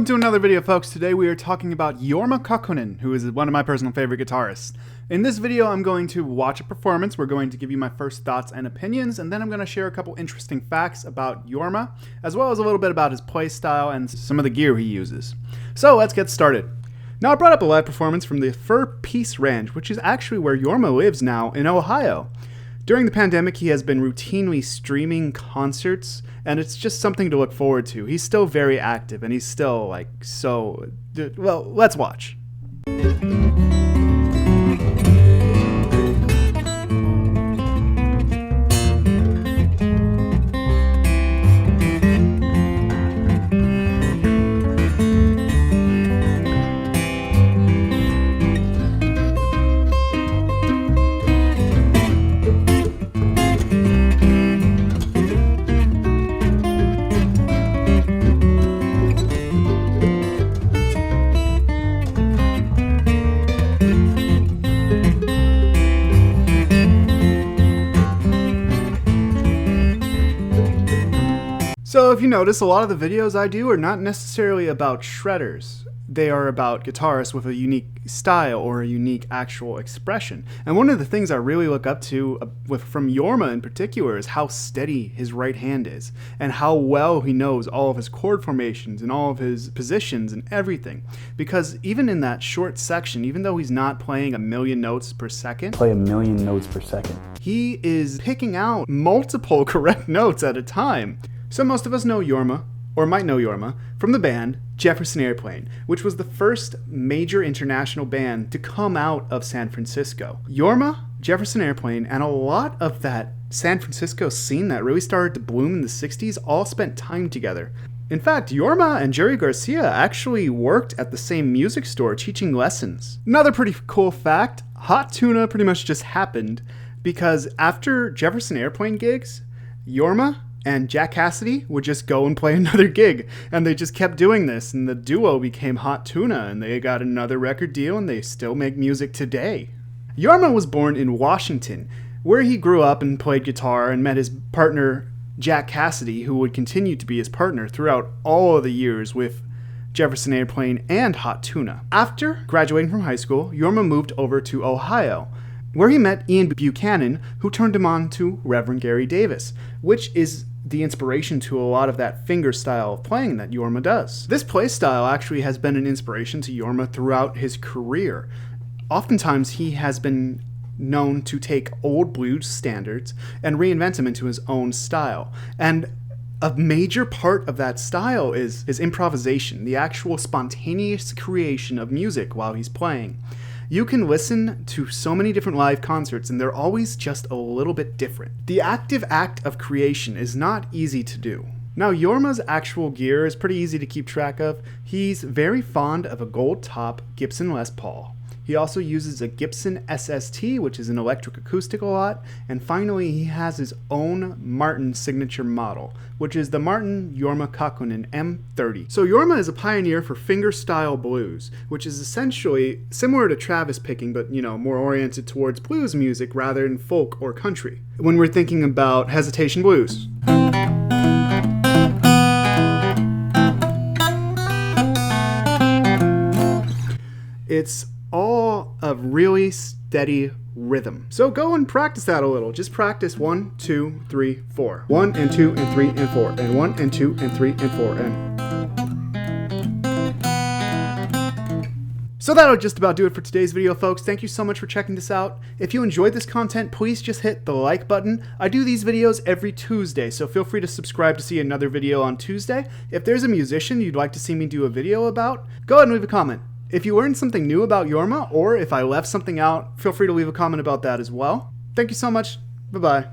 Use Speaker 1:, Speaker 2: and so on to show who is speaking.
Speaker 1: Welcome to another video, folks. Today we are talking about Jorma Kaukonen, who is one of my personal favorite guitarists. In this video, I'm going to watch a performance. We're going to give you my first thoughts and opinions, and then I'm going to share a couple interesting facts about Jorma, as well as a little bit about his play style and some of the gear he uses. So let's get started. Now, I brought up a live performance from the Fur Peace Ranch, which is actually where Jorma lives now in Ohio. During the pandemic, he has been routinely streaming concerts, and it's just something to look forward to. He's still very active, and he's still, well, let's watch. So if you notice, a lot of the videos I do are not necessarily about shredders. They are about guitarists with a unique style or a unique actual expression. And one of the things I really look up to from Jorma in particular is how steady his right hand is and how well he knows all of his chord formations and all of his positions and everything. Because even in that short section, even though he's not playing a million notes per second, he is picking out multiple correct notes at a time. So most of us know Jorma, or might know Jorma, from the band Jefferson Airplane, which was the first major international band to come out of San Francisco. Jorma, Jefferson Airplane, and a lot of that San Francisco scene that really started to bloom in the 60s all spent time together. In fact, Jorma and Jerry Garcia actually worked at the same music store teaching lessons. Another pretty cool fact, Hot Tuna pretty much just happened because after Jefferson Airplane gigs, Jorma and Jack Cassidy would just go and play another gig, and they just kept doing this, and the duo became Hot Tuna, and they got another record deal, and they still make music today. Jorma was born in Washington, where he grew up and played guitar and met his partner Jack Cassidy, who would continue to be his partner throughout all of the years with Jefferson Airplane and Hot Tuna. After graduating from high school, Jorma moved over to Ohio, where he met Ian Buchanan, who turned him on to Reverend Gary Davis, which is the inspiration to a lot of that fingerstyle of playing that Jorma does. This play style actually has been an inspiration to Jorma throughout his career. Oftentimes he has been known to take old blues standards and reinvent them into his own style. And a major part of that style is improvisation, the actual spontaneous creation of music while he's playing. You can listen to so many different live concerts and they're always just a little bit different. The active act of creation is not easy to do. Now, Jorma's actual gear is pretty easy to keep track of. He's very fond of a gold top Gibson Les Paul. He also uses a Gibson SST, which is an electric acoustic a lot. And finally, he has his own Martin signature model, which is the Martin Jorma Kaukonen M30. So Jorma is a pioneer for fingerstyle blues, which is essentially similar to Travis picking, but more oriented towards blues music rather than folk or country. When we're thinking about hesitation blues. It's all a really steady rhythm. So go and practice that a little. Just practice 1, 2, 3, 4. 1 and 2 and 3 and 4. And 1 and 2 and 3 and 4. So that'll just about do it for today's video, folks. Thank you so much for checking this out. If you enjoyed this content, please just hit the like button. I do these videos every Tuesday, so feel free to subscribe to see another video on Tuesday. If there's a musician you'd like to see me do a video about, go ahead and leave a comment. If you learned something new about Jorma, or if I left something out, feel free to leave a comment about that as well. Thank you so much. Bye-bye.